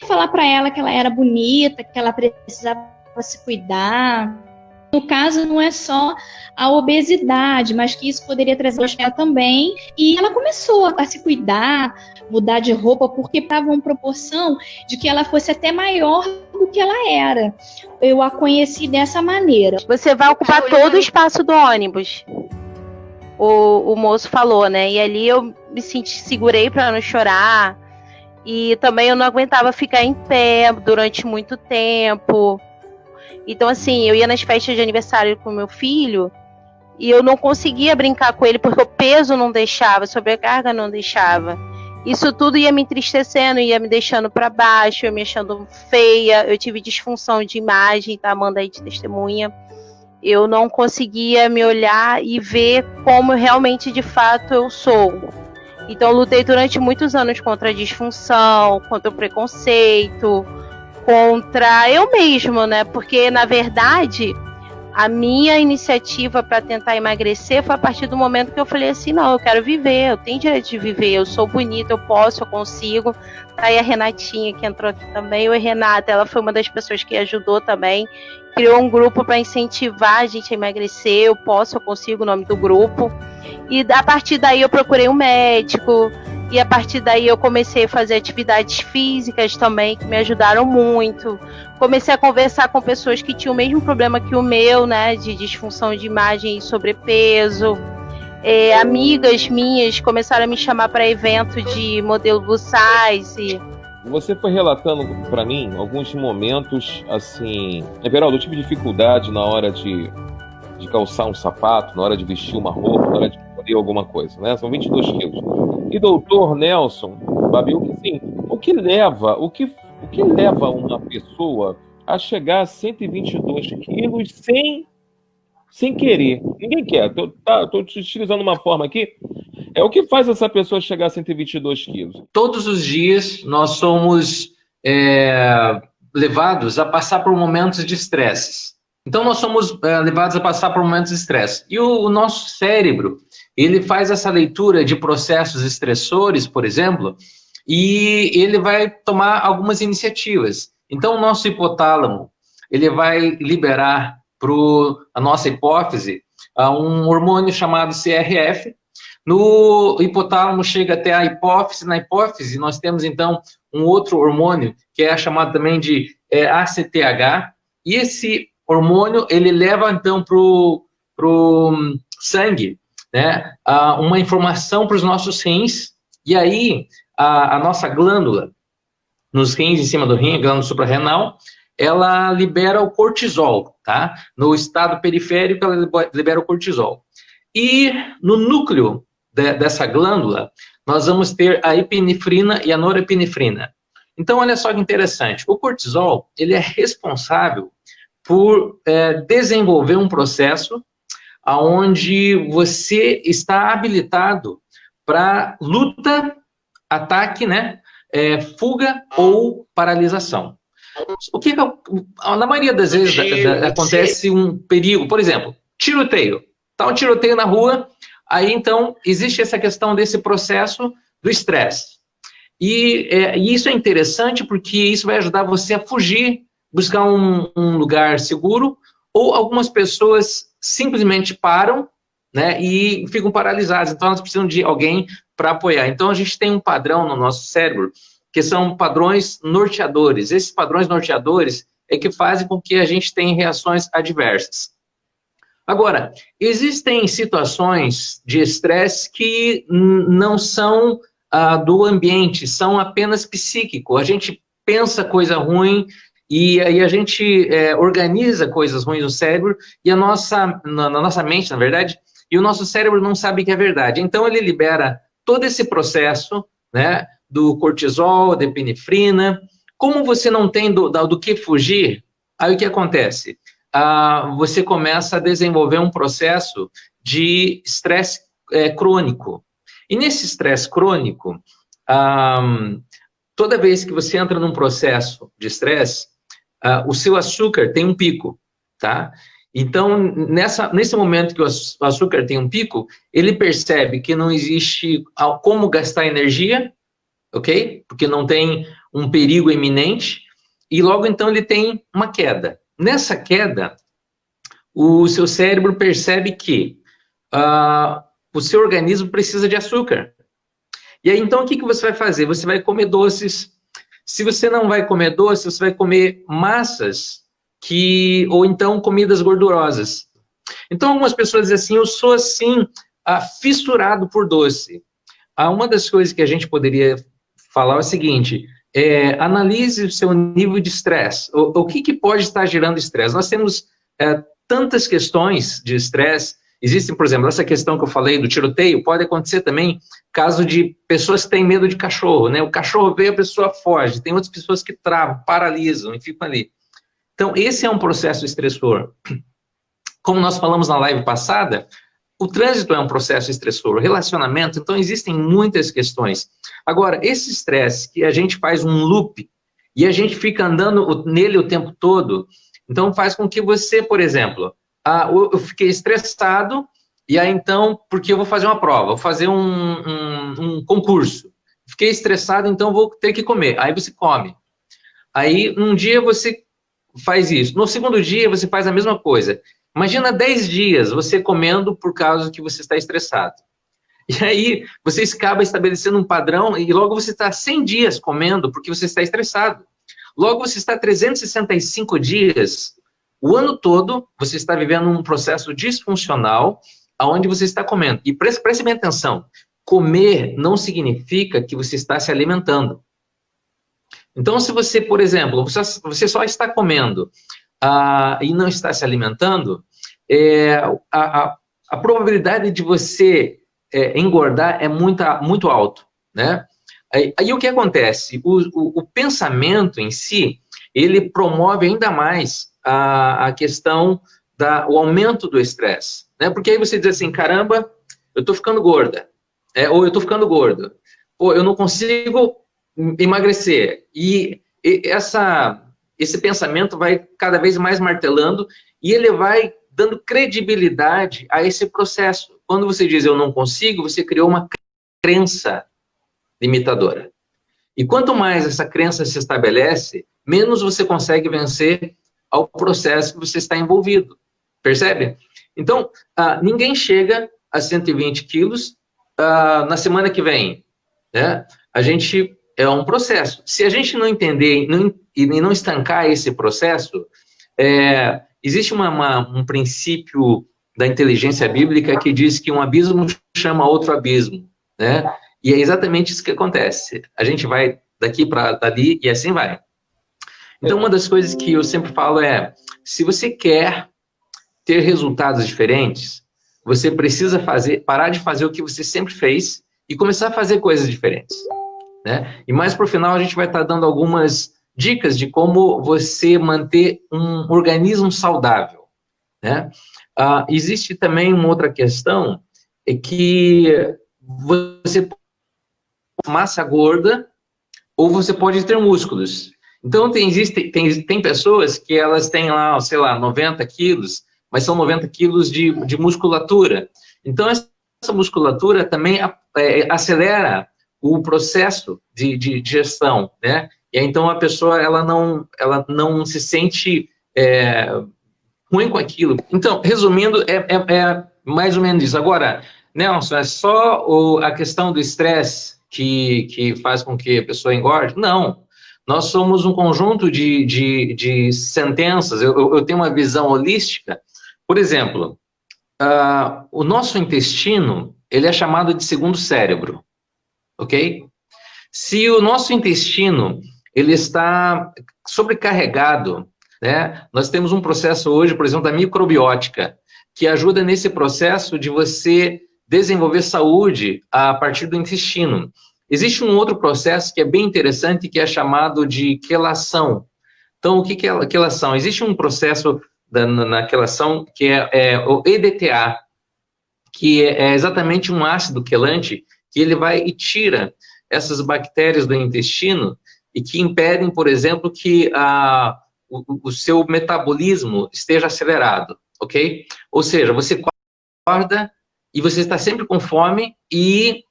Falar para ela que ela era bonita, que ela precisava se cuidar. No caso, não é só a obesidade, mas que isso poderia trazer ela também. E ela começou a se cuidar, mudar de roupa, porque estava uma proporção de que ela fosse até maior do que ela era. Eu a conheci dessa maneira. Você vai ocupar todo o espaço do ônibus. O moço falou, né? E ali eu me segurei para não chorar. E também eu não aguentava ficar em pé durante muito tempo. Então, assim, eu ia nas festas de aniversário com meu filho e eu não conseguia brincar com ele porque o peso não deixava, a sobrecarga não deixava. Isso tudo ia me entristecendo, ia me deixando para baixo, eu me achando feia. Eu tive disfunção de imagem, tá, Amanda aí de testemunha. Eu não conseguia me olhar e ver como realmente, de fato, eu sou. Então, eu lutei durante muitos anos contra a disfunção, contra o preconceito, contra eu mesmo, né? Porque, na verdade, a minha iniciativa para tentar emagrecer foi a partir do momento que eu falei assim, não, eu quero viver, eu tenho direito de viver, eu sou bonita, eu posso, eu consigo. Aí a Renatinha, que entrou aqui também, oi Renata, ela foi uma das pessoas que ajudou também, criou um grupo para incentivar a gente a emagrecer, eu posso, eu consigo, o nome do grupo. E a partir daí eu procurei um médico, e a partir daí eu comecei a fazer atividades físicas também, que me ajudaram muito. Comecei a conversar com pessoas que tinham o mesmo problema que o meu, né, de disfunção de imagem e sobrepeso. Amigas minhas começaram a me chamar para evento de modelo plus size. Você foi relatando para mim alguns momentos, assim... Everaldo, eu tive dificuldade na hora de calçar um sapato, na hora de vestir uma roupa, na hora de escolher alguma coisa, né? São 22 quilos. E doutor Nelson Babil, assim, o que leva uma pessoa a chegar a 122 quilos sem querer? Ninguém quer. Tô te utilizando uma forma aqui. O que faz essa pessoa chegar a 122 quilos? Todos os dias nós somos levados a passar por momentos de estresse. Então nós somos levados a passar por momentos de estresse. E o nosso cérebro, ele faz essa leitura de processos estressores, por exemplo, e ele vai tomar algumas iniciativas. Então o nosso hipotálamo, ele vai liberar para a nossa hipófise um hormônio chamado CRF. No hipotálamo chega até a hipófise. Na hipófise nós temos então um outro hormônio que é chamado também de ACTH. E esse hormônio ele leva então pro sangue, né, uma informação para os nossos rins. E aí a nossa glândula nos rins, em cima do rim, a glândula suprarrenal, ela libera o cortisol, tá? No estado periférico ela libera o cortisol. E no núcleo dessa glândula, nós vamos ter a epinefrina e a norepinefrina. Então, olha só que interessante. O cortisol, ele é responsável por desenvolver um processo onde você está habilitado para luta, ataque, né, fuga ou paralisação. O que na maioria das vezes acontece um perigo, por exemplo, tiroteio. Tá um tiroteio na rua, aí então existe essa questão desse processo do estresse. E isso é interessante porque isso vai ajudar você a fugir, buscar um lugar seguro, ou algumas pessoas simplesmente param, né, e ficam paralisadas. Então elas precisam de alguém para apoiar. Então a gente tem um padrão no nosso cérebro que são padrões norteadores. Esses padrões norteadores é que fazem com que a gente tenha reações adversas. Agora, existem situações de estresse que não são do ambiente, são apenas psíquico. A gente pensa coisa ruim e aí a gente organiza coisas ruins no cérebro e na nossa mente, na verdade, e o nosso cérebro não sabe que é verdade. Então ele libera todo esse processo, né, do cortisol, da epinefrina. Como você não tem do que fugir, aí o que acontece? Você começa a desenvolver um processo de estresse crônico. E nesse estresse crônico, toda vez que você entra num processo de estresse, o seu açúcar tem um pico, tá? Então, nesse momento que o açúcar tem um pico, ele percebe que não existe como gastar energia, ok? Porque não tem um perigo iminente, e logo então ele tem uma queda. Nessa queda, o seu cérebro percebe que o seu organismo precisa de açúcar. E aí, então, o que você vai fazer? Você vai comer doces. Se você não vai comer doces, você vai comer massas ou então comidas gordurosas. Então, algumas pessoas dizem assim, eu sou assim, fissurado por doce. Uma das coisas que a gente poderia falar é o seguinte, analise o seu nível de estresse. O que pode estar gerando estresse? Nós temos tantas questões de estresse. Existem, por exemplo, essa questão que eu falei do tiroteio, pode acontecer também caso de pessoas que têm medo de cachorro, né? O cachorro vê, a pessoa foge. Tem outras pessoas que travam, paralisam e ficam ali. Então, esse é um processo estressor. Como nós falamos na live passada, o trânsito é um processo estressor, o relacionamento, então existem muitas questões. Agora, esse estresse que a gente faz um loop e a gente fica andando nele o tempo todo, então faz com que você, por exemplo, eu fiquei estressado e aí então, porque eu vou fazer uma prova, vou fazer um concurso. Fiquei estressado, então vou ter que comer. Aí você come. Aí, um dia você faz isso. No segundo dia, você faz a mesma coisa. Imagina 10 dias você comendo por causa que você está estressado. E aí, você acaba estabelecendo um padrão e logo você está 100 dias comendo porque você está estressado. Logo, você está 365 dias, o ano todo, você está vivendo um processo disfuncional onde você está comendo. E preste bem atenção, comer não significa que você está se alimentando. Então, se você, por exemplo, você só está comendo e não está se alimentando, a probabilidade de você engordar é muito alto, né? Aí o que acontece? O pensamento em si, ele promove ainda mais a questão o aumento do estresse, né? Porque aí você diz assim, caramba, eu estou ficando gorda, ou eu estou ficando gordo, ou eu não consigo emagrecer. E esse pensamento vai cada vez mais martelando e ele vai dando credibilidade a esse processo. Quando você diz eu não consigo, você criou uma crença limitadora. E quanto mais essa crença se estabelece, menos você consegue vencer ao processo que você está envolvido. Percebe? Então, ninguém chega a 120 quilos na semana que vem, né? É um processo. Se a gente não entender e não estancar esse processo, existe um princípio da inteligência bíblica que diz que um abismo chama outro abismo, né? E é exatamente isso que acontece. A gente vai daqui para dali e assim vai. Então, uma das coisas que eu sempre falo se você quer ter resultados diferentes, você precisa parar de fazer o que você sempre fez e começar a fazer coisas diferentes, né? E mais para o final, a gente vai estar dando algumas dicas de como você manter um organismo saudável, né? Existe também uma outra questão, que você pode ter massa gorda ou você pode ter músculos. Então, tem pessoas que elas têm lá, sei lá, 90 quilos, mas são 90 quilos de musculatura. Então, essa musculatura também acelera o processo de digestão, né? E aí, então, a pessoa ela não se sente ruim com aquilo. Então, resumindo, é mais ou menos isso. Agora, Nelson, é só a questão do estresse que faz com que a pessoa engorde? Não. Nós somos um conjunto de sentenças. Eu tenho uma visão holística. Por exemplo, o nosso intestino, ele é chamado de segundo cérebro, ok? Se o nosso intestino, ele está sobrecarregado, né? Nós temos um processo hoje, por exemplo, da microbiótica, que ajuda nesse processo de você desenvolver saúde a partir do intestino. Existe um outro processo que é bem interessante, que é chamado de quelação. Então, o que é a quelação? Existe um processo na quelação que é o EDTA, que é exatamente um ácido quelante, que ele vai e tira essas bactérias do intestino e que impedem, por exemplo, que o seu metabolismo esteja acelerado, ok? Ou seja, você acorda e você está sempre com fome e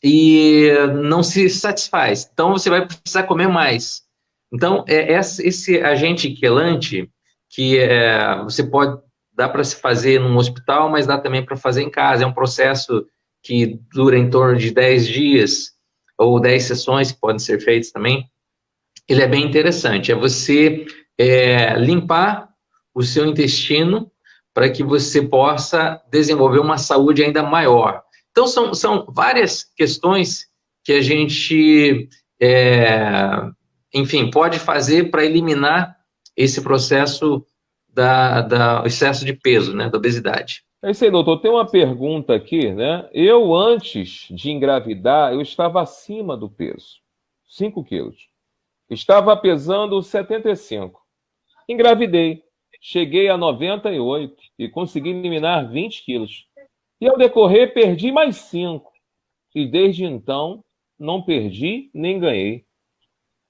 e não se satisfaz. Então, você vai precisar comer mais. Então, esse agente quelante, que você pode, dá para se fazer num hospital, mas dá também para fazer em casa. É um processo que dura em torno de 10 dias, ou 10 sessões que podem ser feitas também. Ele é bem interessante. É você limpar o seu intestino para que você possa desenvolver uma saúde ainda maior. Então, são várias questões que a gente, enfim, pode fazer para eliminar esse processo do excesso de peso, né, da obesidade. É isso aí, doutor. Tem uma pergunta aqui, né? Eu, antes de engravidar, eu estava acima do peso, 5 quilos. Estava pesando 75. Engravidei. Cheguei a 98 e consegui eliminar 20 quilos. E ao decorrer, perdi mais 5. E desde então, não perdi nem ganhei.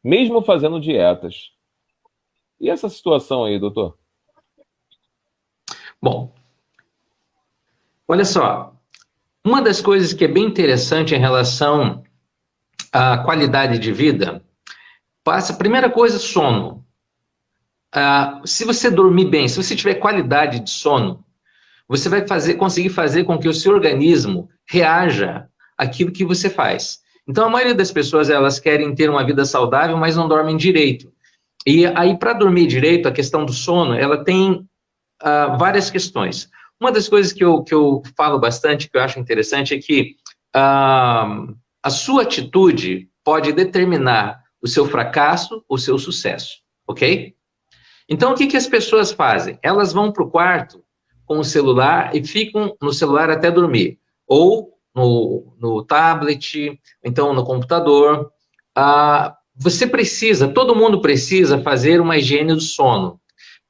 Mesmo fazendo dietas. E essa situação aí, doutor? Bom, olha só. Uma das coisas que é bem interessante em relação à qualidade de vida, primeira coisa, sono. Se você dormir bem, se você tiver qualidade de sono, você vai conseguir fazer com que o seu organismo reaja àquilo que você faz. Então, a maioria das pessoas, elas querem ter uma vida saudável, mas não dormem direito. E aí, para dormir direito, a questão do sono, ela tem várias questões. Uma das coisas que eu falo bastante, que eu acho interessante, é que a sua atitude pode determinar o seu fracasso ou o seu sucesso, ok? Então, o que as pessoas fazem? Elas vão para o quarto com o celular e ficam no celular até dormir. Ou no tablet, então no computador. Todo mundo precisa fazer uma higiene do sono.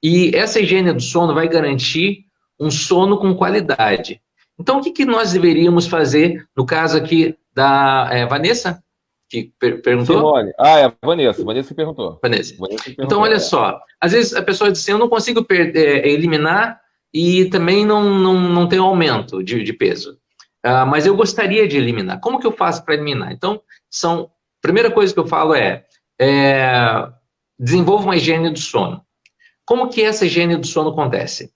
E essa higiene do sono vai garantir um sono com qualidade. Então, o que nós deveríamos fazer, no caso aqui da Vanessa, que perguntou? Simone. É a Vanessa. Vanessa perguntou. Vanessa. Então, olha só. Às vezes a pessoa diz assim, eu não consigo eliminar e também não tenho aumento de peso. Mas eu gostaria de eliminar. Como que eu faço para eliminar? Então, a primeira coisa que eu falo desenvolva uma higiene do sono. Como que essa higiene do sono acontece?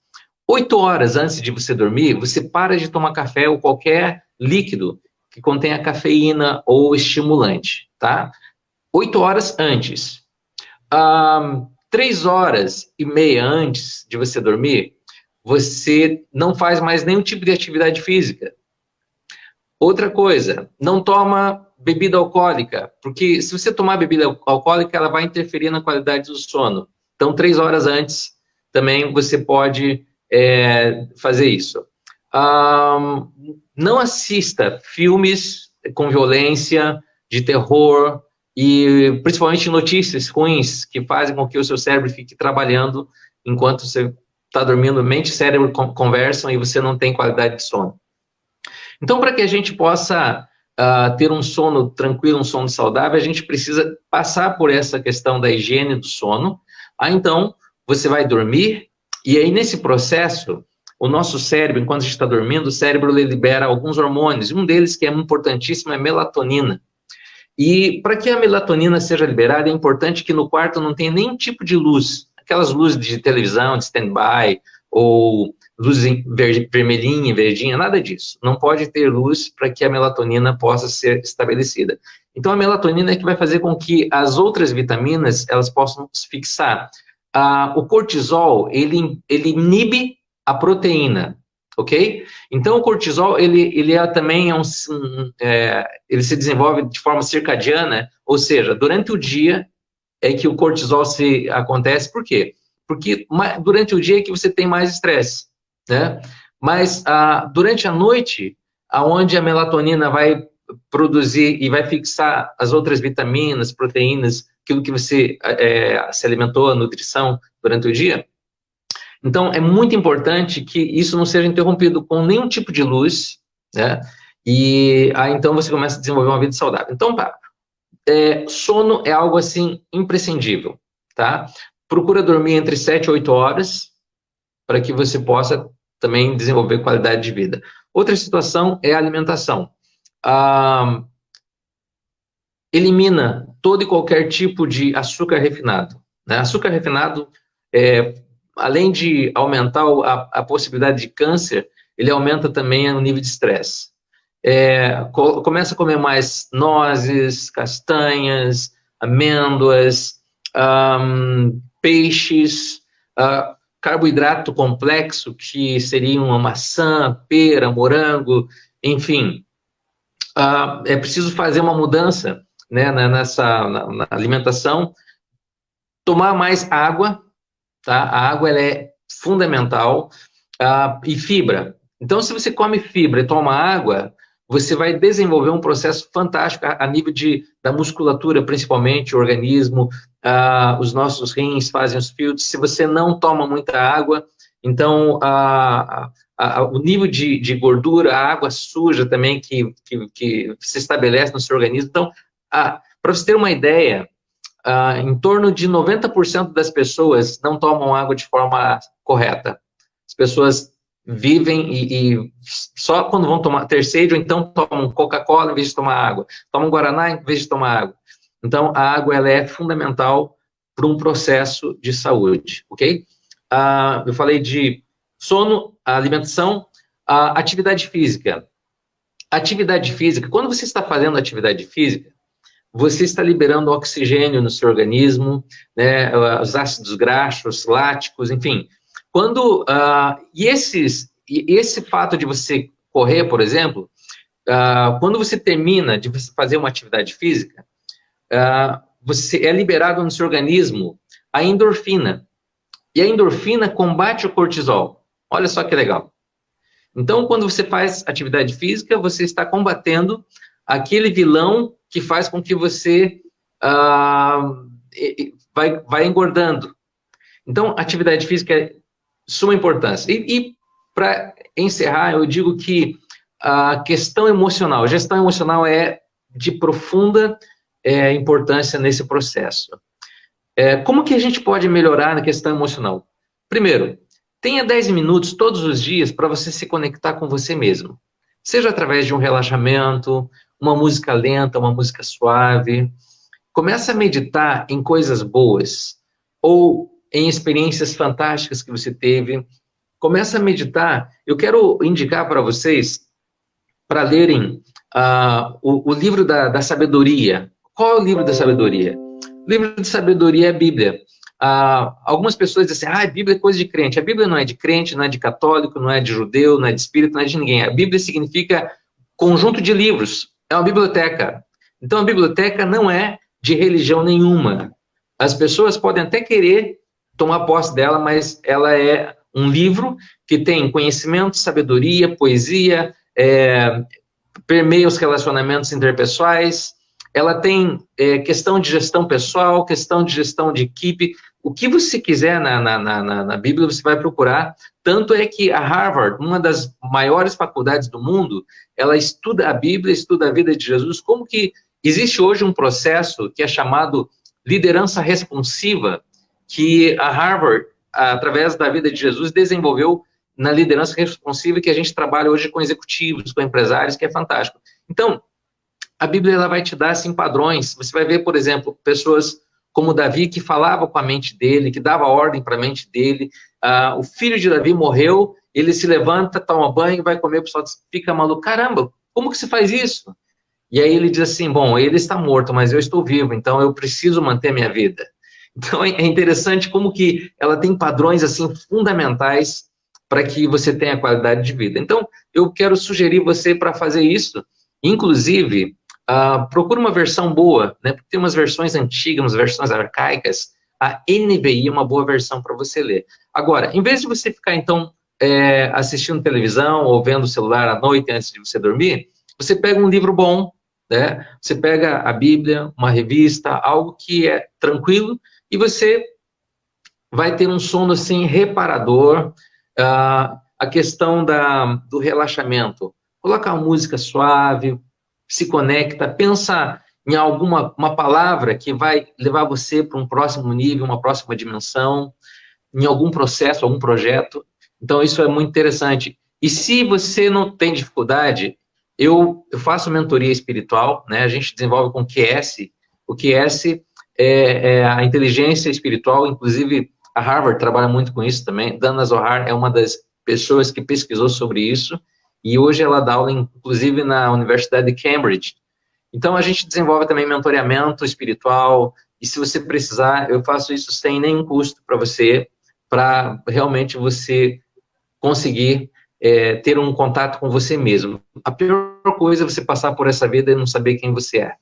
8 horas antes de você dormir, você para de tomar café ou qualquer líquido que contenha cafeína ou estimulante, tá? 8 horas antes. 3 horas e meia antes de você dormir, você não faz mais nenhum tipo de atividade física. Outra coisa, não toma bebida alcoólica, porque se você tomar bebida alcoólica, ela vai interferir na qualidade do sono. Então, 3 horas antes, também você pode fazer isso. Não assista filmes com violência, de terror, e principalmente notícias ruins, que fazem com que o seu cérebro fique trabalhando enquanto você está dormindo. Mente e cérebro conversam e você não tem qualidade de sono. Então, para que a gente possa ter um sono tranquilo, um sono saudável, a gente precisa passar por essa questão da higiene do sono. Então, você vai dormir, e aí nesse processo, o nosso cérebro, enquanto a gente está dormindo, o cérebro libera alguns hormônios, e um deles que é importantíssimo é a melatonina. E para que a melatonina seja liberada, é importante que no quarto não tenha nenhum tipo de luz, aquelas luzes de televisão, de stand-by, ou luz vermelhinha, verdinha, nada disso. Não pode ter luz para que a melatonina possa ser estabelecida. Então, a melatonina é que vai fazer com que as outras vitaminas, elas possam se fixar. O cortisol, ele inibe a proteína, ok? Então, o cortisol, ele também ele se desenvolve de forma circadiana, ou seja, durante o dia é que o cortisol acontece. Por quê? Porque durante o dia é que você tem mais estresse, né? Mas durante a noite, aonde a melatonina vai produzir e vai fixar as outras vitaminas, proteínas, aquilo que você se alimentou, a nutrição durante o dia. Então, é muito importante que isso não seja interrompido com nenhum tipo de luz, né? E aí, então, você começa a desenvolver uma vida saudável. Então, sono é algo, assim, imprescindível, tá? Procura dormir entre 7 e 8 horas para que você possa também desenvolver qualidade de vida. Outra situação é a alimentação. elimina todo e qualquer tipo de açúcar refinado, né? Açúcar refinado, além de aumentar a possibilidade de câncer, ele aumenta também o nível de estresse. Começa a comer mais nozes, castanhas, amêndoas, peixes, carboidrato complexo, que seria uma maçã, pera, morango, enfim. É preciso fazer uma mudança, né, na alimentação, tomar mais água, tá? A água ela é fundamental, e fibra. Então, se você come fibra e toma água, você vai desenvolver um processo fantástico a nível da musculatura, principalmente, o organismo, os nossos rins fazem os filtros. Se você não toma muita água, então o nível de gordura, a água suja também que se estabelece no seu organismo. Então, para você ter uma ideia, em torno de 90% das pessoas não tomam água de forma correta. As pessoas vivem e só quando vão ter sede, ou então tomam Coca-Cola em vez de tomar água, tomam Guaraná em vez de tomar água. Então, a água ela é fundamental para um processo de saúde, ok? Eu falei de sono, alimentação, atividade física. Atividade física, quando você está fazendo atividade física, você está liberando oxigênio no seu organismo, né, os ácidos graxos, láticos, enfim. Esse fato de você correr, por exemplo, quando você termina de fazer uma atividade física, você é liberado no seu organismo a endorfina. E a endorfina combate o cortisol. Olha só que legal. Então, quando você faz atividade física, você está combatendo aquele vilão que faz com que você vai engordando. Então, atividade física é suma importância. E para encerrar, eu digo que a questão emocional, gestão emocional é de profunda importância nesse processo. Como que a gente pode melhorar na questão emocional? Primeiro, tenha 10 minutos todos os dias para você se conectar com você mesmo. Seja através de um relaxamento, uma música lenta, uma música suave. Comece a meditar em coisas boas ou em experiências fantásticas que você teve. Comece a meditar. Eu quero indicar para vocês para lerem o livro da sabedoria. Qual é o livro da sabedoria? O livro da sabedoria é a Bíblia. Algumas pessoas dizem assim, a Bíblia é coisa de crente. A Bíblia não é de crente, não é de católico, não é de judeu, não é de espírito, não é de ninguém. A Bíblia significa conjunto de livros. É uma biblioteca. Então, a biblioteca não é de religião nenhuma. As pessoas podem até querer tomar posse dela, mas ela é um livro que tem conhecimento, sabedoria, poesia, permeia os relacionamentos interpessoais, ela tem questão de gestão pessoal, questão de gestão de equipe. O que você quiser na Bíblia, você vai procurar. Tanto é que a Harvard, uma das maiores faculdades do mundo, ela estuda a Bíblia, estuda a vida de Jesus. Como que existe hoje um processo que é chamado liderança responsiva, que a Harvard, através da vida de Jesus, desenvolveu na liderança responsiva, que a gente trabalha hoje com executivos, com empresários, que é fantástico. Então, a Bíblia ela vai te dar assim, padrões. Você vai ver, por exemplo, pessoas como Davi, que falava com a mente dele, que dava ordem para a mente dele. O filho de Davi morreu, ele se levanta, toma banho, vai comer, o pessoal fica maluco. Caramba, como que se faz isso? E aí ele diz assim, bom, ele está morto, mas eu estou vivo, então eu preciso manter a minha vida. Então é interessante como que ela tem padrões assim fundamentais para que você tenha qualidade de vida. Então, eu quero sugerir você para fazer isso. Inclusive, procure uma versão boa, né? Porque tem umas versões antigas, umas versões arcaicas. A NVI é uma boa versão para você ler. Agora, em vez de você ficar, então, assistindo televisão ou vendo o celular à noite antes de você dormir, você pega um livro bom, né? Você pega a Bíblia, uma revista, algo que é tranquilo, e você vai ter um sono, assim, reparador. A questão do relaxamento. Coloca uma música suave, se conecta, pensa em uma palavra que vai levar você para um próximo nível, uma próxima dimensão, em algum processo, algum projeto. Então, isso é muito interessante. E se você não tem dificuldade, eu faço mentoria espiritual, né? A gente desenvolve com QS. O QS é a inteligência espiritual, inclusive a Harvard trabalha muito com isso também. Dana Zohar é uma das pessoas que pesquisou sobre isso, e hoje ela dá aula, inclusive, na Universidade de Cambridge. Então, a gente desenvolve também mentoreamento espiritual, e se você precisar, eu faço isso sem nenhum custo para você, para realmente você conseguir ter um contato com você mesmo. A pior coisa é você passar por essa vida e não saber quem você é.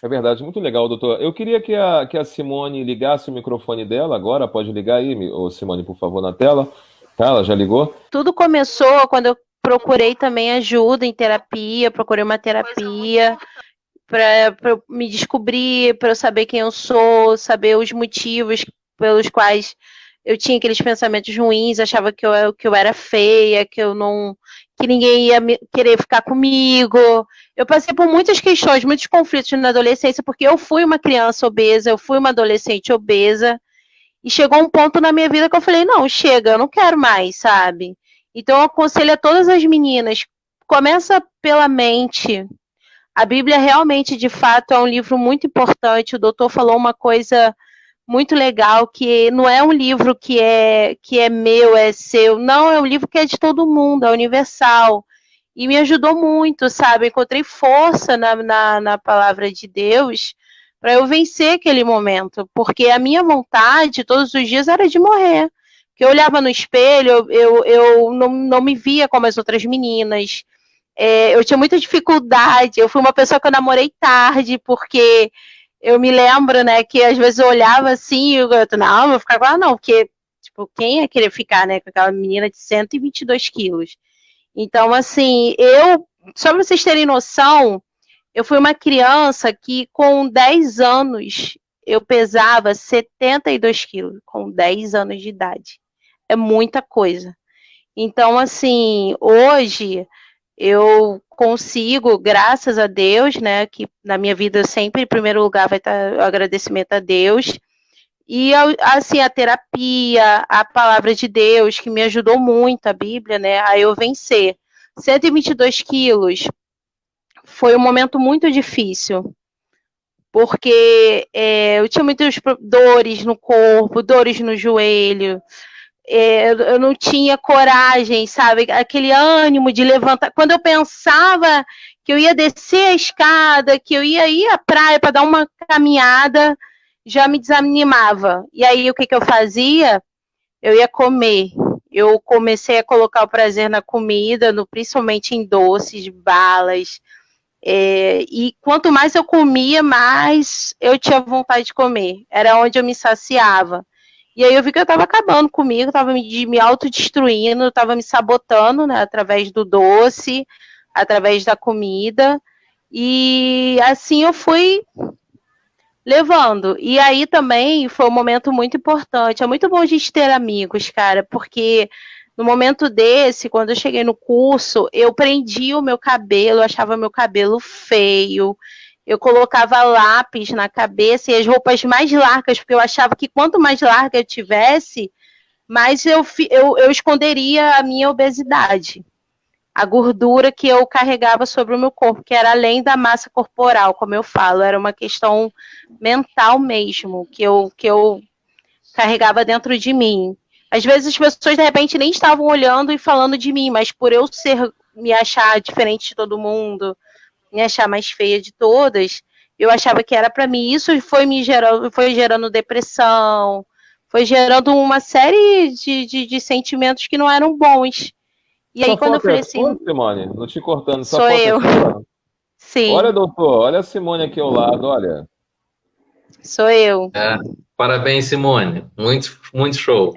É verdade, muito legal, doutor. Eu queria que a Simone ligasse o microfone dela agora. Pode ligar aí, ô Simone, por favor, na tela. Tá, ela já ligou? Tudo começou quando eu procurei também ajuda em terapia, procurei uma terapia para eu me descobrir, para eu saber quem eu sou, saber os motivos pelos quais eu tinha aqueles pensamentos ruins, achava que eu era feia, que ninguém ia querer ficar comigo. Eu passei por muitas questões, muitos conflitos na adolescência, porque eu fui uma criança obesa, eu fui uma adolescente obesa, e chegou um ponto na minha vida que eu falei, não, chega, eu não quero mais, sabe? Então eu aconselho a todas as meninas, começa pela mente. A Bíblia realmente, de fato, é um livro muito importante. O doutor falou uma coisa muito legal, que não é um livro que é meu, é seu. Não, é um livro que é de todo mundo, é universal. E me ajudou muito, sabe? Encontrei força na palavra de Deus para eu vencer aquele momento. Porque a minha vontade, todos os dias, era de morrer. Porque eu olhava no espelho, eu não me via como as outras meninas. Eu tinha muita dificuldade. Eu fui uma pessoa que eu namorei tarde, porque eu me lembro, né, que às vezes eu olhava assim, e eu não, vou ficar com ela não, porque, tipo, quem ia querer ficar, né, com aquela menina de 122 quilos? Então, assim, só pra vocês terem noção, eu fui uma criança que com 10 anos eu pesava 72 quilos, com 10 anos de idade. É muita coisa. Então, assim, hoje eu consigo, graças a Deus, né, que na minha vida sempre em primeiro lugar vai estar o agradecimento a Deus, e assim, a terapia, a palavra de Deus, que me ajudou muito, a Bíblia, né, a eu vencer. 122 quilos foi um momento muito difícil, porque eu tinha muitas dores no corpo, dores no joelho, eu não tinha coragem, sabe? Aquele ânimo de levantar. Quando eu pensava que eu ia descer a escada, que eu ia ir à praia para dar uma caminhada, já me desanimava. E aí, o que eu fazia? Eu ia comer. Eu comecei a colocar o prazer na comida, principalmente em doces, balas. E quanto mais eu comia, mais eu tinha vontade de comer. Era onde eu me saciava. E aí eu vi que eu estava acabando comigo, estava me autodestruindo, estava me sabotando, né, através do doce, através da comida. E assim eu fui levando. E aí também foi um momento muito importante. É muito bom a gente ter amigos, cara, porque no momento desse, quando eu cheguei no curso, eu prendia o meu cabelo, eu achava meu cabelo feio. Eu colocava lápis na cabeça e as roupas mais largas, porque eu achava que quanto mais larga eu tivesse, mais eu esconderia a minha obesidade. A gordura que eu carregava sobre o meu corpo, que era além da massa corporal, como eu falo, era uma questão mental mesmo, que eu carregava dentro de mim. Às vezes as pessoas, de repente, nem estavam olhando e falando de mim, mas por eu me achar diferente de todo mundo, me achar mais feia de todas, eu achava que era para mim. Isso foi gerando depressão, foi gerando uma série de sentimentos que não eram bons. E aí, quando eu falei assim... Simone, não te cortando, sou eu. Sim. Olha, doutor, olha a Simone aqui ao lado, olha. Sou eu. Parabéns, Simone. Muito, muito show.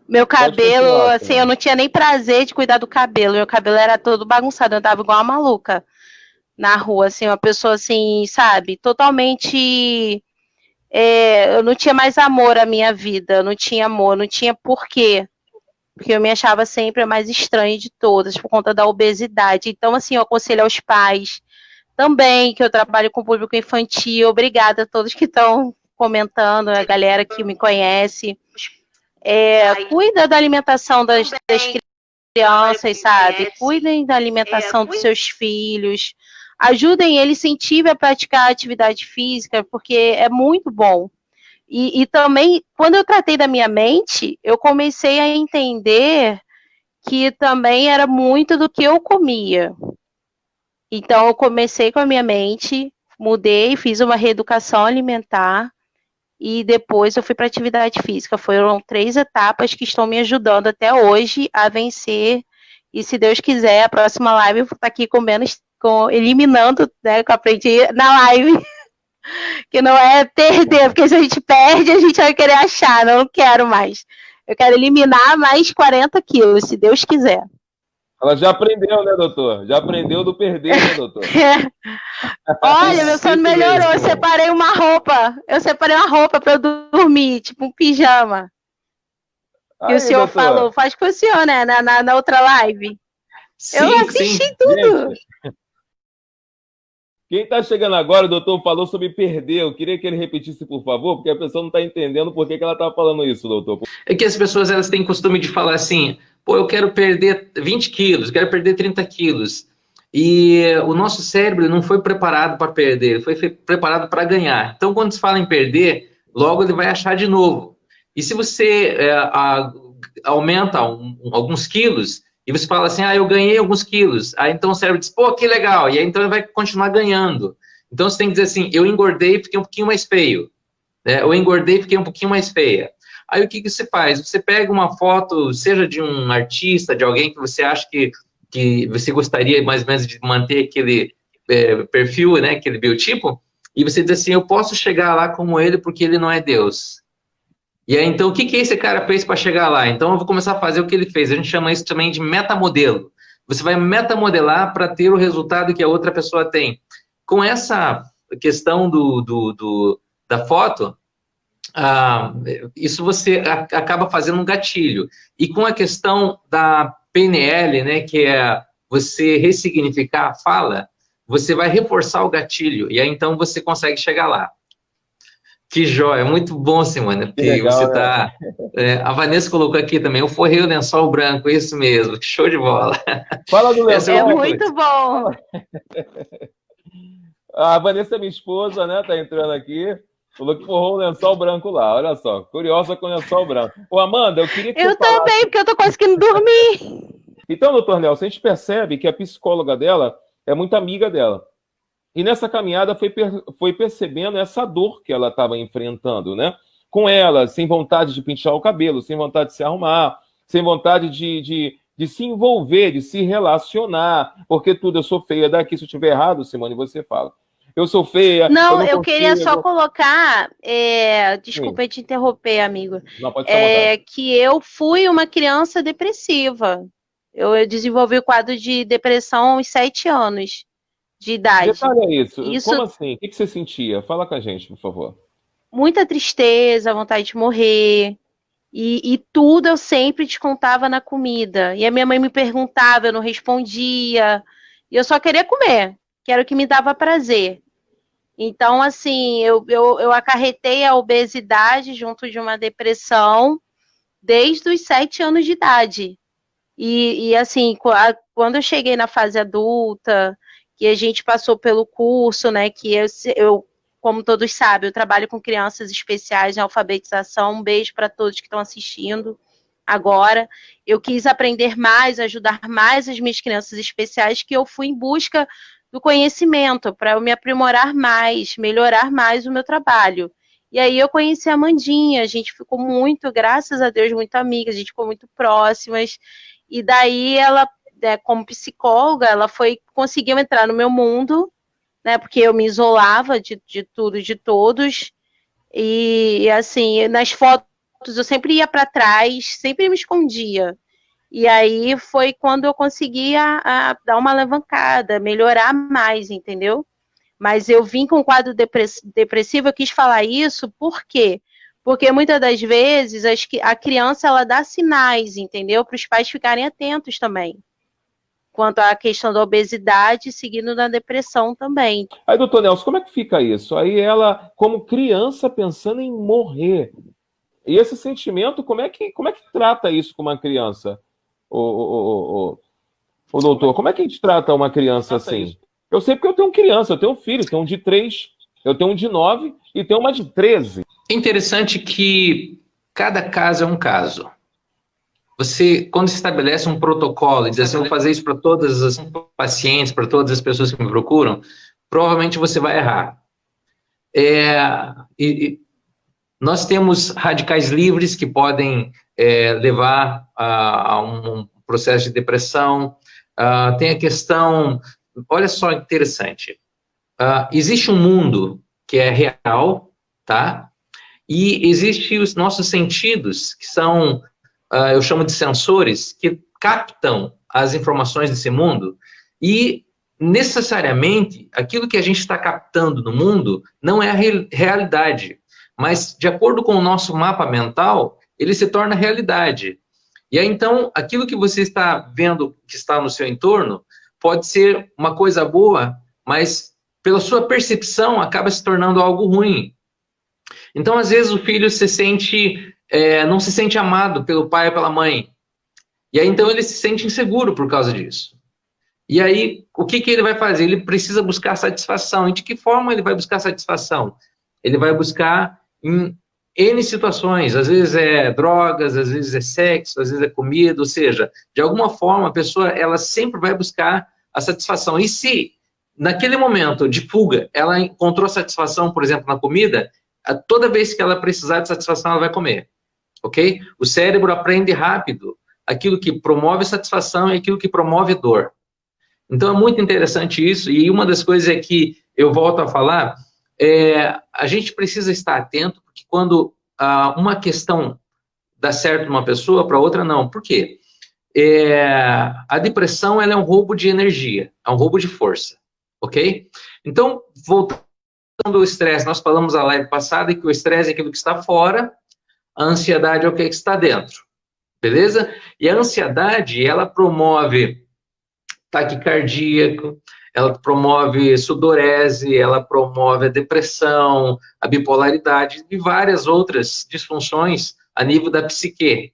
Meu cabelo, assim, eu não tinha nem prazer de cuidar do cabelo. Meu cabelo era todo bagunçado, eu tava igual uma maluca na rua, assim, uma pessoa assim, sabe, totalmente... eu não tinha mais amor à minha vida, eu não tinha amor, não tinha porquê. Porque eu me achava sempre a mais estranha de todas, por conta da obesidade. Então, assim, eu aconselho aos pais também, que eu trabalho com público infantil. Obrigada a todos que estão comentando, a galera que me conhece. Cuida da alimentação das crianças. crianças, sabe? Cuidem da alimentação dos seus filhos, ajudem eles, incentivem a praticar atividade física, porque é muito bom. E também, quando eu tratei da minha mente, eu comecei a entender que também era muito do que eu comia. Então, eu comecei com a minha mente, mudei, fiz uma reeducação alimentar, e depois eu fui para atividade física. Foram 3 etapas que estão me ajudando até hoje a vencer. E se Deus quiser, a próxima live eu vou estar aqui eliminando, né, que eu aprendi na live, que não é perder, porque se a gente perde, a gente vai querer achar, não quero mais. Eu quero eliminar mais 40 quilos, se Deus quiser. Ela já aprendeu, né, doutor? Já aprendeu do perder, né, doutor? Olha, meu sono melhorou. Eu separei uma roupa para eu dormir, tipo um pijama. Que o senhor falou. Faz com o senhor, né? Na outra live. Sim, eu assisti tudo. Gente, quem está chegando agora, o doutor falou sobre perder. Eu queria que ele repetisse, por favor, porque a pessoa não está entendendo por que ela está falando isso, doutor. É que as pessoas elas têm costume de falar assim, pô, eu quero perder 20 quilos, quero perder 30 quilos. E o nosso cérebro não foi preparado para perder, ele foi preparado para ganhar. Então, quando se fala em perder, logo ele vai achar de novo. E se você aumenta alguns quilos, e você fala assim, eu ganhei alguns quilos, aí então o cérebro diz, pô, que legal, e aí então ele vai continuar ganhando. Então você tem que dizer assim, eu engordei e fiquei um pouquinho mais feio, né? Eu engordei e fiquei um pouquinho mais feia. Aí o que você faz? Você pega uma foto, seja de um artista, de alguém que você acha que você gostaria mais ou menos de manter aquele perfil, né, aquele biotipo, e você diz assim, eu posso chegar lá como ele porque ele não é Deus. E aí, então, o que esse cara fez para chegar lá? Então, eu vou começar a fazer o que ele fez. A gente chama isso também de metamodelo. Você vai metamodelar para ter o resultado que a outra pessoa tem. Com essa questão da foto, isso você acaba fazendo um gatilho. E com a questão da PNL, né, que é você ressignificar a fala, você vai reforçar o gatilho. E aí, então, você consegue chegar lá. Que joia, muito bom, Simone, porque legal, você tá... Né? A Vanessa colocou aqui também, eu forrei o lençol branco, isso mesmo, show de bola. Fala do lençol. É muito bom. A Vanessa, minha esposa, né, tá entrando aqui, falou que forrou o lençol branco lá, olha só, curiosa com o lençol branco. Ô, Amanda, eu queria que eu também, porque eu tô conseguindo dormir. Então, doutor Nelson, a gente percebe que a psicóloga dela é muito amiga dela. E nessa caminhada foi percebendo essa dor que ela estava enfrentando, né? Com ela, sem vontade de pentear o cabelo, sem vontade de se arrumar, sem vontade de se envolver, de se relacionar, porque tudo, eu sou feia daqui, se eu estiver errado, Simone, você fala. Eu sou feia. Não, eu queria só colocar, desculpa te interromper, amigo, não, pode falar, que eu fui uma criança depressiva. Eu desenvolvi o quadro de depressão aos 7 anos. De idade. Detalhe isso. Como assim? O que você sentia? Fala com a gente, por favor. Muita tristeza, vontade de morrer. E tudo eu sempre descontava na comida. E a minha mãe me perguntava, eu não respondia. E eu só queria comer, que era o que me dava prazer. Então, assim, eu acarretei a obesidade junto de uma depressão desde os 7 anos de idade. E assim, quando eu cheguei na fase adulta, que a gente passou pelo curso, né, que eu, como todos sabem, eu trabalho com crianças especiais em alfabetização, um beijo para todos que estão assistindo agora. Eu quis aprender mais, ajudar mais as minhas crianças especiais, que eu fui em busca do conhecimento, para eu me aprimorar mais, melhorar mais o meu trabalho. E aí eu conheci a Amandinha, a gente ficou muito, graças a Deus, muito amigas, a gente ficou muito próximas, e daí ela, como psicóloga, ela conseguiu entrar no meu mundo, né, porque eu me isolava de tudo e de todos, e assim, nas fotos eu sempre ia para trás, sempre me escondia, e aí foi quando eu consegui dar uma alavancada, melhorar mais, entendeu? Mas eu vim com um quadro depressivo, eu quis falar isso, por quê? Porque muitas das vezes a criança ela dá sinais, entendeu? Para os pais ficarem atentos também. Quanto à questão da obesidade, seguindo na depressão também. Aí, doutor Nelson, como é que fica isso? Aí ela, como criança, pensando em morrer. E esse sentimento, como é que trata isso com uma criança? ô, doutor, como é que a gente trata uma criança assim? Eu sei porque eu tenho criança, eu tenho um filho, tenho um de 3, eu tenho um de 9 e tenho uma de 13. É interessante que cada caso é um caso. Você, quando se estabelece um protocolo e diz assim, eu vou fazer isso para todas as pacientes, para todas as pessoas que me procuram, provavelmente você vai errar. Nós temos radicais livres que podem levar a um processo de depressão. Tem a questão, olha só interessante, existe um mundo que é real, tá? E existem os nossos sentidos, que são, eu chamo de sensores, que captam as informações desse mundo e, necessariamente, aquilo que a gente está captando no mundo não é a realidade, mas, de acordo com o nosso mapa mental, ele se torna realidade. E aí, então, aquilo que você está vendo que está no seu entorno pode ser uma coisa boa, mas, pela sua percepção, acaba se tornando algo ruim. Então, às vezes, o filho não se sente amado pelo pai ou pela mãe. E aí, então, ele se sente inseguro por causa disso. E aí, o que ele vai fazer? Ele precisa buscar satisfação. E de que forma ele vai buscar satisfação? Ele vai buscar em N situações. Às vezes é drogas, às vezes é sexo, às vezes é comida. Ou seja, de alguma forma, a pessoa ela sempre vai buscar a satisfação. E se, naquele momento de fuga, ela encontrou satisfação, por exemplo, na comida, toda vez que ela precisar de satisfação, ela vai comer, ok? O cérebro aprende rápido aquilo que promove satisfação e aquilo que promove dor. Então, é muito interessante isso, e uma das coisas é que eu volto a falar, a gente precisa estar atento, porque quando uma questão dá certo numa pessoa, para outra não. Por quê? A depressão ela é um roubo de energia, é um roubo de força, ok? Então, voltando do estresse, nós falamos a live passada que o estresse é aquilo que está fora, a ansiedade é o que está dentro, beleza? E a ansiedade, ela promove taquicardia, ela promove sudorese, ela promove a depressão, a bipolaridade e várias outras disfunções a nível da psique.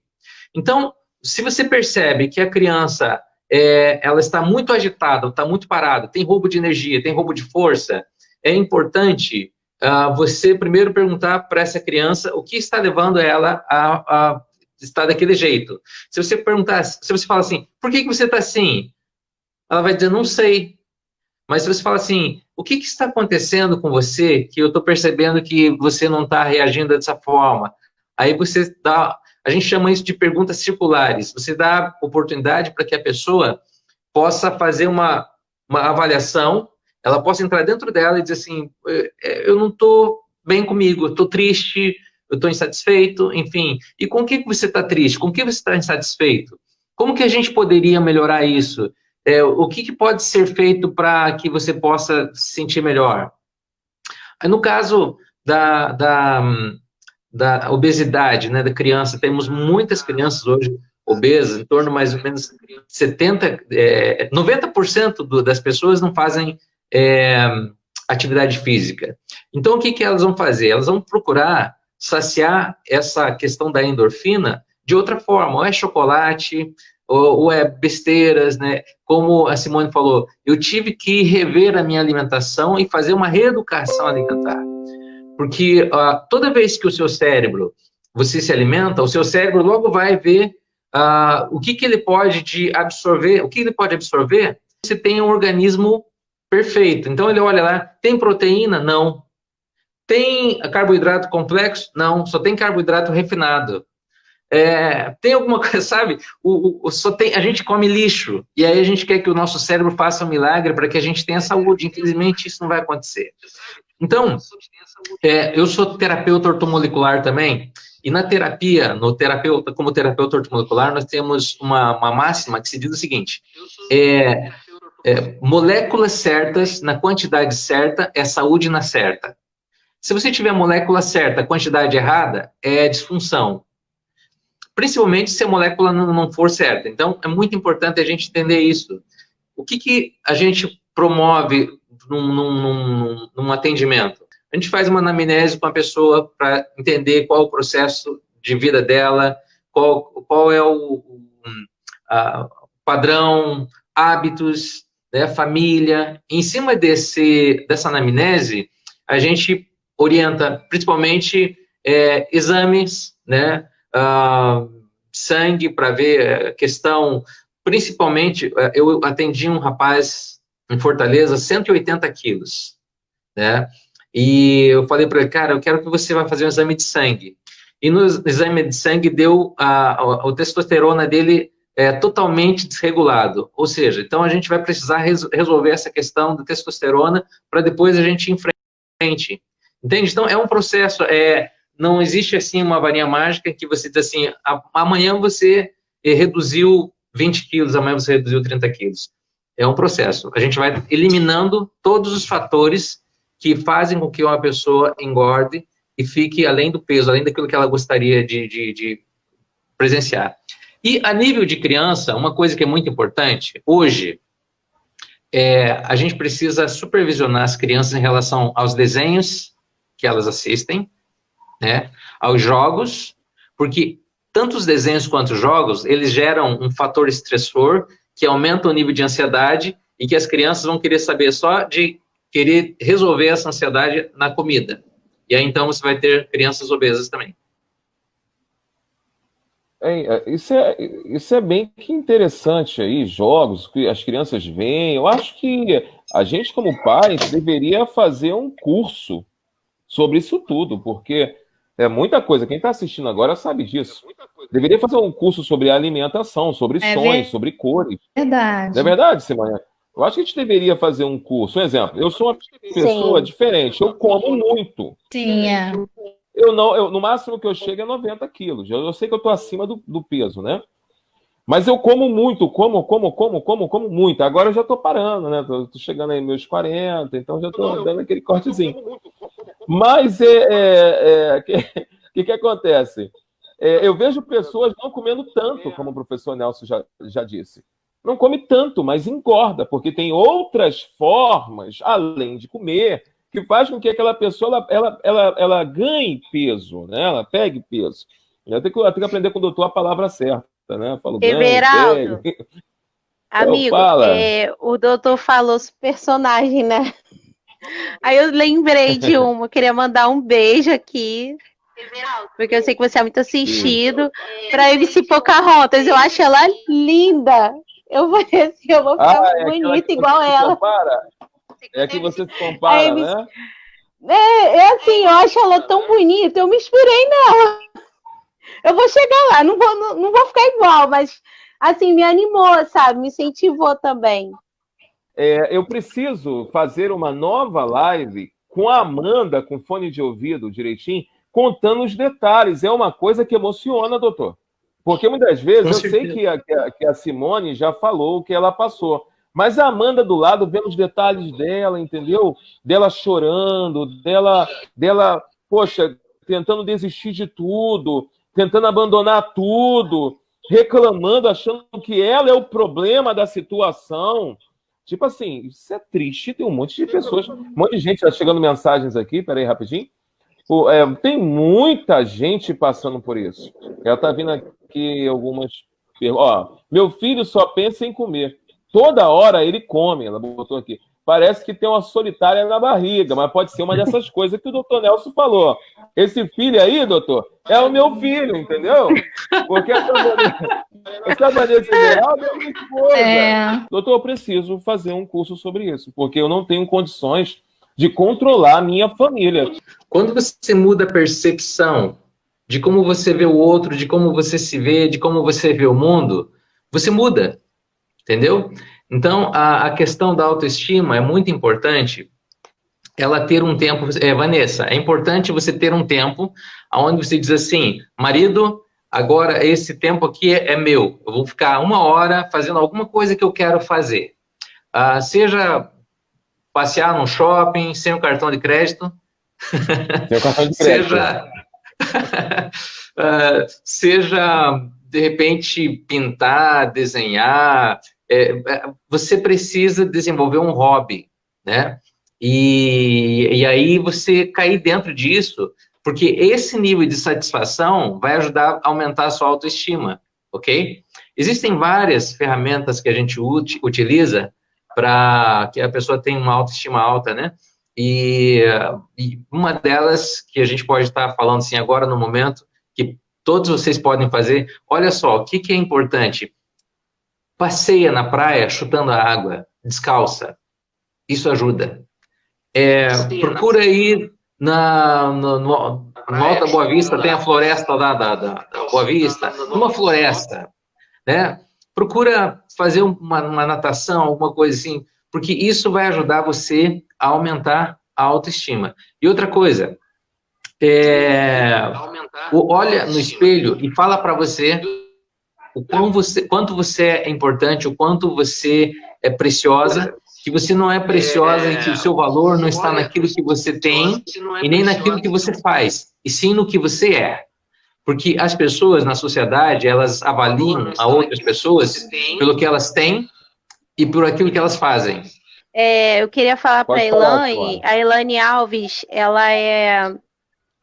Então, se você percebe que a criança ela está muito agitada, está muito parada, tem roubo de energia, tem roubo de força, é importante você primeiro perguntar para essa criança o que está levando ela a estar daquele jeito. Se você perguntar, se você fala assim, por que você está assim? Ela vai dizer, não sei. Mas se você fala assim, o que está acontecendo com você que eu estou percebendo que você não está reagindo dessa forma? Aí você dá, a gente chama isso de perguntas circulares. Você dá oportunidade para que a pessoa possa fazer uma avaliação, ela possa entrar dentro dela e dizer assim, eu não estou bem comigo, eu estou triste, eu estou insatisfeito, enfim. E com o que você está triste? Com o que você está insatisfeito? Como que a gente poderia melhorar isso? O que pode ser feito para que você possa se sentir melhor? No caso da obesidade, né, da criança, temos muitas crianças hoje obesas, em torno mais ou menos 90% das pessoas não fazem atividade física. Então, o que elas vão fazer? Elas vão procurar saciar essa questão da endorfina de outra forma, ou é chocolate, ou é besteiras, né? Como a Simone falou, eu tive que rever a minha alimentação e fazer uma reeducação alimentar. Porque toda vez que o seu cérebro, você se alimenta, o seu cérebro logo vai ver o que ele pode absorver. O que ele pode absorver? Você tem um organismo perfeito. Então ele olha lá, tem proteína? Não. Tem carboidrato complexo? Não, só tem carboidrato refinado. Tem alguma coisa, sabe? A gente come lixo, e aí a gente quer que o nosso cérebro faça um milagre para que a gente tenha saúde. Infelizmente, isso não vai acontecer. Então, eu sou terapeuta ortomolecular também, e na terapia, como terapeuta ortomolecular, nós temos uma máxima que se diz o seguinte, moléculas certas, na quantidade certa, é saúde na certa. Se você tiver a molécula certa, a quantidade errada, é disfunção. Principalmente se a molécula não for certa. Então, é muito importante a gente entender isso. O que a gente promove num atendimento? A gente faz uma anamnese com a pessoa para entender qual é o processo de vida dela, qual é padrão, hábitos, né, família. Em cima dessa anamnese, a gente orienta principalmente exames, né, sangue para ver a questão, principalmente, eu atendi um rapaz em Fortaleza, 180 quilos, né, e eu falei para ele, cara, eu quero que você vá fazer um exame de sangue. E no exame de sangue deu a testosterona dele totalmente desregulado. Ou seja, então a gente vai precisar resolver essa questão da testosterona para depois a gente ir em frente. Entende? Então é um processo, não existe assim uma varinha mágica que você diz assim, amanhã você reduziu 20 quilos, amanhã você reduziu 30 quilos. É um processo. A gente vai eliminando todos os fatores que fazem com que uma pessoa engorde e fique além do peso, além daquilo que ela gostaria de presenciar. E a nível de criança, uma coisa que é muito importante, hoje, a gente precisa supervisionar as crianças em relação aos desenhos que elas assistem, né, aos jogos, porque tanto os desenhos quanto os jogos, eles geram um fator estressor que aumenta o nível de ansiedade e que as crianças vão querer saber só de querer resolver essa ansiedade na comida. E aí, então, você vai ter crianças obesas também. Isso é bem que interessante aí, jogos que as crianças veem. Eu acho que a gente, como pai, deveria fazer um curso sobre isso tudo, porque é muita coisa. Quem está assistindo agora sabe disso. Deveria fazer um curso sobre alimentação, sobre sonhos, sobre cores. Verdade. Não é verdade, Simone? Eu acho que a gente deveria fazer um curso. Um exemplo, eu sou uma pessoa diferente, eu como muito. Sim, No máximo que eu chego é 90 quilos. Eu sei que eu estou acima do peso, né? Mas eu como muito, como muito. Agora eu já estou parando, né? Estou chegando aí meus 40, então já estou dando aquele cortezinho. Mas o que acontece? Eu vejo pessoas não comendo tanto, como o professor Nelson já disse. Não come tanto, mas engorda, porque tem outras formas, além de comer, que faz com que aquela pessoa ela ganhe peso, né? Ela pegue peso. Eu tenho que aprender com o doutor a palavra certa, né? Falo Everaldo, amigo, o doutor falou personagem, né? Aí eu lembrei de uma, queria mandar um beijo aqui, porque eu sei que você é muito assistido, para MC Pocahontas. Eu acho ela linda. Eu vou ficar bonita igual ela. É que você se compara, né? Assim, eu acho ela tão bonita, eu me inspirei nela. Eu vou chegar lá, não vou ficar igual, mas assim, me animou, sabe? Me incentivou também. Eu preciso fazer uma nova live com a Amanda, com fone de ouvido direitinho, contando os detalhes. É uma coisa que emociona, doutor. Porque muitas vezes eu sei que a Simone já falou o que ela passou. Mas a Amanda do lado vendo os detalhes dela, entendeu? Dela chorando, dela, poxa, tentando desistir de tudo, tentando abandonar tudo, reclamando, achando que ela é o problema da situação. Tipo assim, isso é triste. Tem um monte de pessoas, um monte de gente, tá chegando mensagens aqui, peraí rapidinho. Tem muita gente passando por isso. Ela tá vindo aqui algumas... meu filho só pensa em comer. Toda hora ele come, ela botou aqui. Parece que tem uma solitária na barriga, mas pode ser uma dessas coisas que o doutor Nelson falou. Esse filho aí, doutor, é o meu filho, entendeu? Porque essa Vanessa Everaldo é minha esposa. Doutor, eu preciso fazer um curso sobre isso, porque eu não tenho condições de controlar a minha família. Quando você muda a percepção de como você vê o outro, de como você se vê, de como você vê o mundo, você muda. Entendeu? Então, a questão da autoestima é muito importante ela ter um tempo... Vanessa, é importante você ter um tempo onde você diz assim, marido, agora esse tempo aqui é meu. Eu vou ficar 1 hora fazendo alguma coisa que eu quero fazer. Seja passear no shopping sem o cartão de crédito. Sem o cartão de crédito. Seja, de repente, pintar, desenhar... você precisa desenvolver um hobby, né? E aí você cair dentro disso, porque esse nível de satisfação vai ajudar a aumentar a sua autoestima. ok? Existem várias ferramentas que a gente utiliza para que a pessoa tenha uma autoestima alta, né? E uma delas que a gente pode estar falando assim agora no momento, que todos vocês podem fazer, olha só, o que é importante? Passeia na praia chutando a água, descalça. Isso ajuda. Procura ir no Alta Boa Vista, tem a floresta lá da Boa Vista, numa floresta, né? Procura fazer uma natação, alguma coisa assim, porque isso vai ajudar você a aumentar a autoestima. E outra coisa, olha no espelho e fala para você quanto você é importante, o quanto você é preciosa, que você não é preciosa e que o seu valor não está naquilo que você tem e nem naquilo que você faz, e sim no que você é. Porque as pessoas na sociedade, elas avaliam a outras pessoas pelo que elas têm e por aquilo que elas fazem. Eu queria falar para a Elane Alves, ela é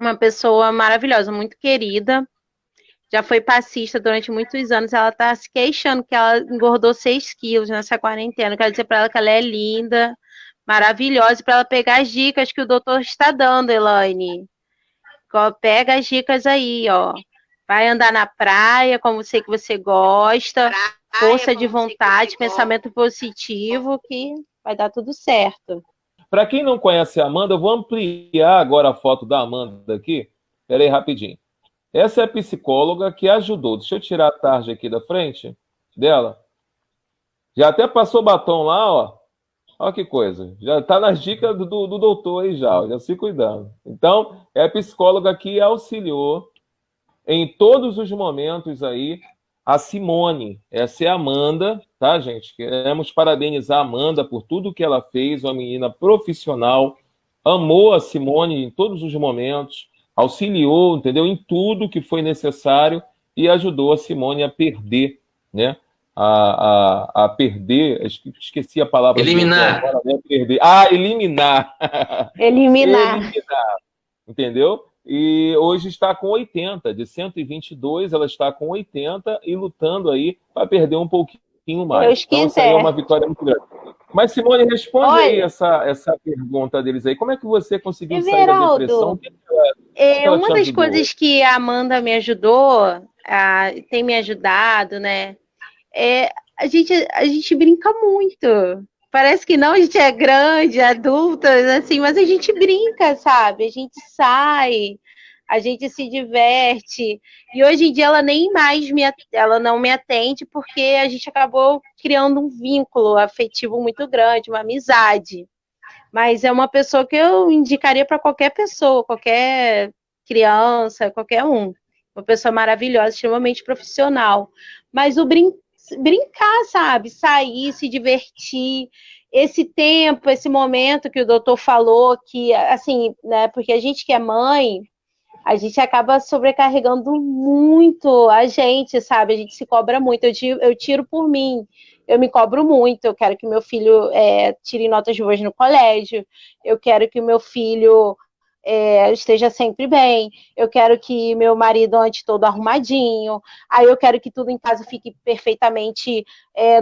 uma pessoa maravilhosa, muito querida, já foi passista durante muitos anos, ela está se queixando que ela engordou 6 quilos nessa quarentena. Eu quero dizer para ela que ela é linda, maravilhosa, para ela pegar as dicas que o doutor está dando, Elaine. Pega as dicas aí, ó. Vai andar na praia, como sei que você gosta, força de vontade, pensamento positivo, que vai dar tudo certo. Para quem não conhece a Amanda, eu vou ampliar agora a foto da Amanda aqui. Espera aí rapidinho. Essa é a psicóloga que ajudou. Deixa eu tirar a tarja aqui da frente dela. Já até passou batom lá, ó. Olha que coisa. Já está nas dicas do doutor aí já se cuidando. Então, é a psicóloga que auxiliou em todos os momentos aí a Simone. Essa é a Amanda, tá, gente? Queremos parabenizar a Amanda por tudo que ela fez, uma menina profissional, amou a Simone em todos os momentos, auxiliou, entendeu? Em tudo que foi necessário e ajudou a Simone a perder, né? A perder, esqueci a palavra. Eliminar. Agora, né? Perder. Eliminar. Eliminar. Entendeu? E hoje está com 80, de 122 ela está com 80 e lutando aí para perder um pouquinho mais. Então isso aí é uma vitória muito grande. Mas Simone, responde aí essa pergunta deles aí. Como é que você conseguiu sair da depressão? Uma das coisas que a Amanda me ajudou, tem me ajudado, né? A gente brinca muito. Parece que não, a gente é grande, adulta, assim, mas a gente brinca, sabe? A gente sai, a gente se diverte. E hoje em dia ela nem mais ela não me atende porque a gente acabou criando um vínculo afetivo muito grande, uma amizade. Mas é uma pessoa que eu indicaria para qualquer pessoa, qualquer criança, qualquer um. Uma pessoa maravilhosa, extremamente profissional. Mas o brincar, sabe? Sair, se divertir. Esse tempo, esse momento que o doutor falou, que, assim, né? Porque a gente que é mãe, a gente acaba sobrecarregando muito a gente, sabe? A gente se cobra muito. Eu tiro por mim. Eu me cobro muito. Eu quero que meu filho tire notas boas no colégio. Eu quero que o meu filho esteja sempre bem, eu quero que meu marido ande todo arrumadinho, aí eu quero que tudo em casa fique perfeitamente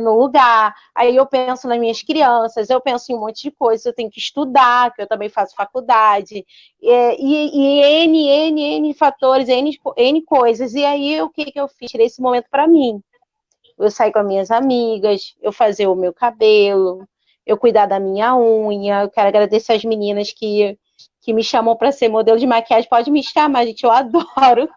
no lugar, aí eu penso nas minhas crianças, eu penso em um monte de coisas, eu tenho que estudar, que eu também faço faculdade, e N fatores, N coisas, e aí o que eu fiz? Tirei esse momento para mim, eu sair com as minhas amigas, eu fazer o meu cabelo, eu cuidar da minha unha, eu quero agradecer as meninas que me chamou para ser modelo de maquiagem, pode me chamar, gente, eu adoro,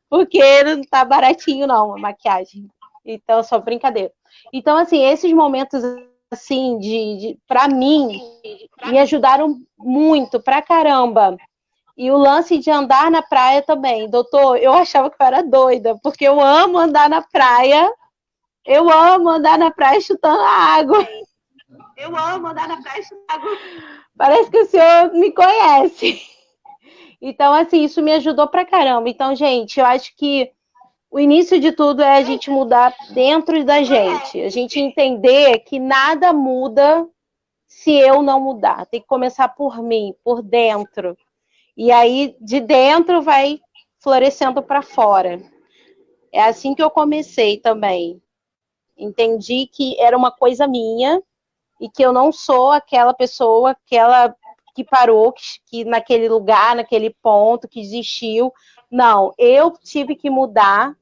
porque não tá baratinho não, a maquiagem, então, só brincadeira. Então, assim, esses momentos, assim, para mim, me ajudaram muito, pra caramba, e o lance de andar na praia também, doutor, eu achava que eu era doida, porque eu amo andar na praia chutando água. Eu amo andar na praia chutando água. Parece que o senhor me conhece. Então, assim, isso me ajudou pra caramba. Então, gente, eu acho que o início de tudo é a gente mudar dentro da gente. A gente entender que nada muda se eu não mudar. Tem que começar por mim, por dentro. E aí, de dentro, vai florescendo para fora. É assim que eu comecei também. Entendi que era uma coisa minha e que eu não sou aquela pessoa, que parou, que naquele lugar, naquele ponto, que desistiu. Não, eu tive que mudar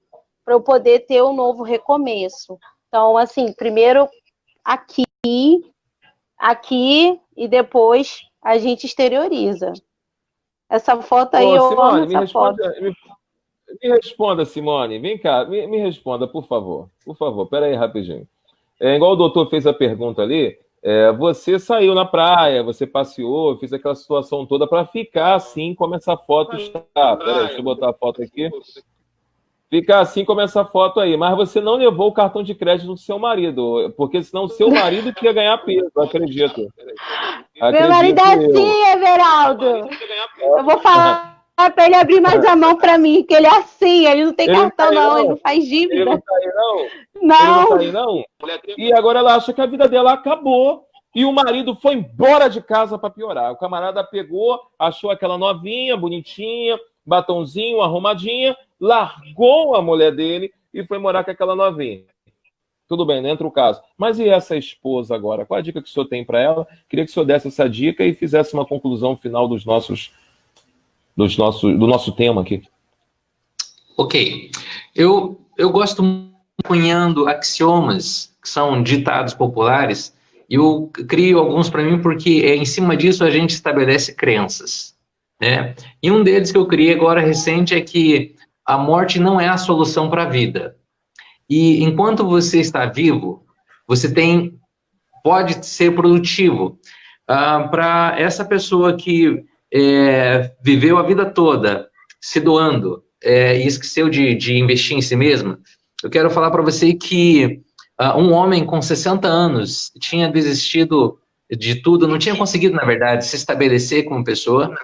para eu poder ter um novo recomeço. Então, assim, primeiro aqui e depois a gente exterioriza. Essa foto aí, eu Simone, amo essa foto. Me responda, Simone. Vem cá, me responda, por favor. Por favor, pera aí rapidinho. Igual o doutor fez a pergunta ali, você saiu na praia, você passeou, fez aquela situação toda para ficar assim como essa foto está. Pera aí, deixa eu botar a foto aqui. Ficar assim como essa foto aí. Mas você não levou o cartão de crédito do seu marido, porque senão o seu marido que ia ganhar peso, acredito. Meu marido é assim, Everaldo. Eu vou falar para ele abrir mais a mão para mim, que ele é assim, ele não tem cartão não, ele não faz dívida. Ele não tá aí não? Não. Ele não tá aí não? E agora ela acha que a vida dela acabou. E o marido foi embora de casa para piorar. O camarada pegou, achou aquela novinha, bonitinha, batonzinho, arrumadinha, largou a mulher dele e foi morar com aquela novinha. Tudo bem, não entra o caso. Mas e essa esposa agora? Qual a dica que o senhor tem para ela? Queria que o senhor desse essa dica e fizesse uma conclusão final do nosso tema aqui. Ok. Eu gosto muito de cunhando axiomas, que são ditados populares, e eu crio alguns para mim porque em cima disso a gente estabelece crenças, né? E um deles que eu criei agora recente é que a morte não é a solução para a vida. E enquanto você está vivo, você pode ser produtivo. Para essa pessoa que viveu a vida toda se doando e esqueceu de investir em si mesma, eu quero falar para você que um homem com 60 anos tinha desistido de tudo, não tinha conseguido, na verdade, se estabelecer como pessoa,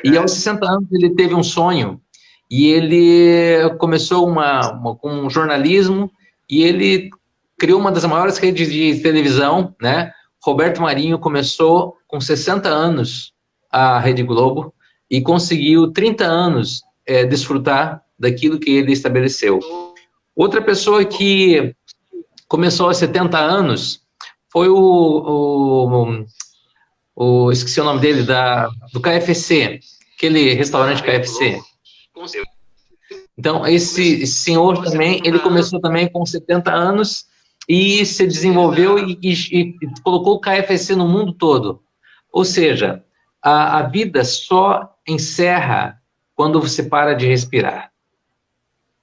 e aos 60 anos ele teve um sonho, e ele começou com um jornalismo, e ele criou uma das maiores redes de televisão, né? Roberto Marinho começou com 60 anos a Rede Globo e conseguiu 30 anos desfrutar daquilo que ele estabeleceu. Outra pessoa que começou aos 70 anos foi esqueci o nome dele, do KFC, aquele restaurante KFC. Então, esse senhor também, ele começou também com 70 anos e se desenvolveu e colocou o KFC no mundo todo. Ou seja, a vida só encerra quando você para de respirar.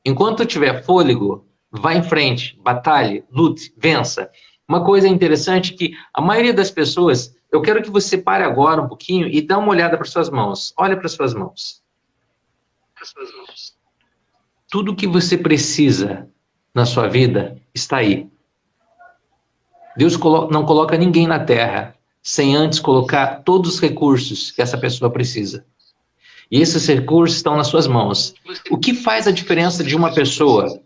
Enquanto tiver fôlego, vá em frente, batalhe, lute, vença. Uma coisa interessante é que a maioria das pessoas, eu quero que você pare agora um pouquinho e dê uma olhada para suas mãos. Olha para suas mãos. Tudo que você precisa na sua vida está aí. Deus não coloca ninguém na terra sem antes colocar todos os recursos que essa pessoa precisa. E esses recursos estão nas suas mãos. O que faz a diferença de uma pessoa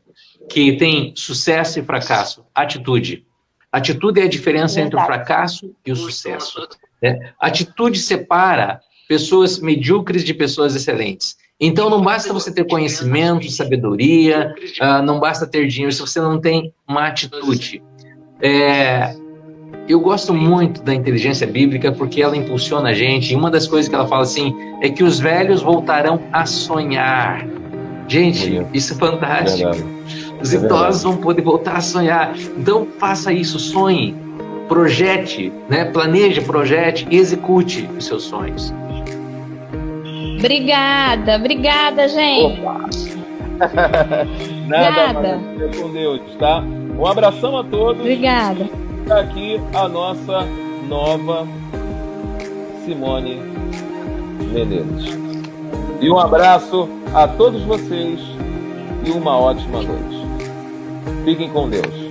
que tem sucesso e fracasso? Atitude. Atitude é a diferença entre o fracasso e o sucesso. Né? Atitude separa pessoas medíocres de pessoas excelentes. Então, não basta você ter conhecimento, sabedoria, não basta ter dinheiro se você não tem uma atitude. Eu gosto muito da inteligência bíblica porque ela impulsiona a gente. E uma das coisas que ela fala assim é que os velhos voltarão a sonhar. Gente, isso é fantástico. Os idosos vão poder voltar a sonhar. Então, faça isso, sonhe, projete, né? Planeje, projete e execute os seus sonhos. Obrigada, gente. Nada. Fique com Deus, tá? Um abração a todos. Obrigada. Está aqui a nossa nova Simone Menezes. E um abraço a todos vocês e uma ótima noite. Fiquem com Deus.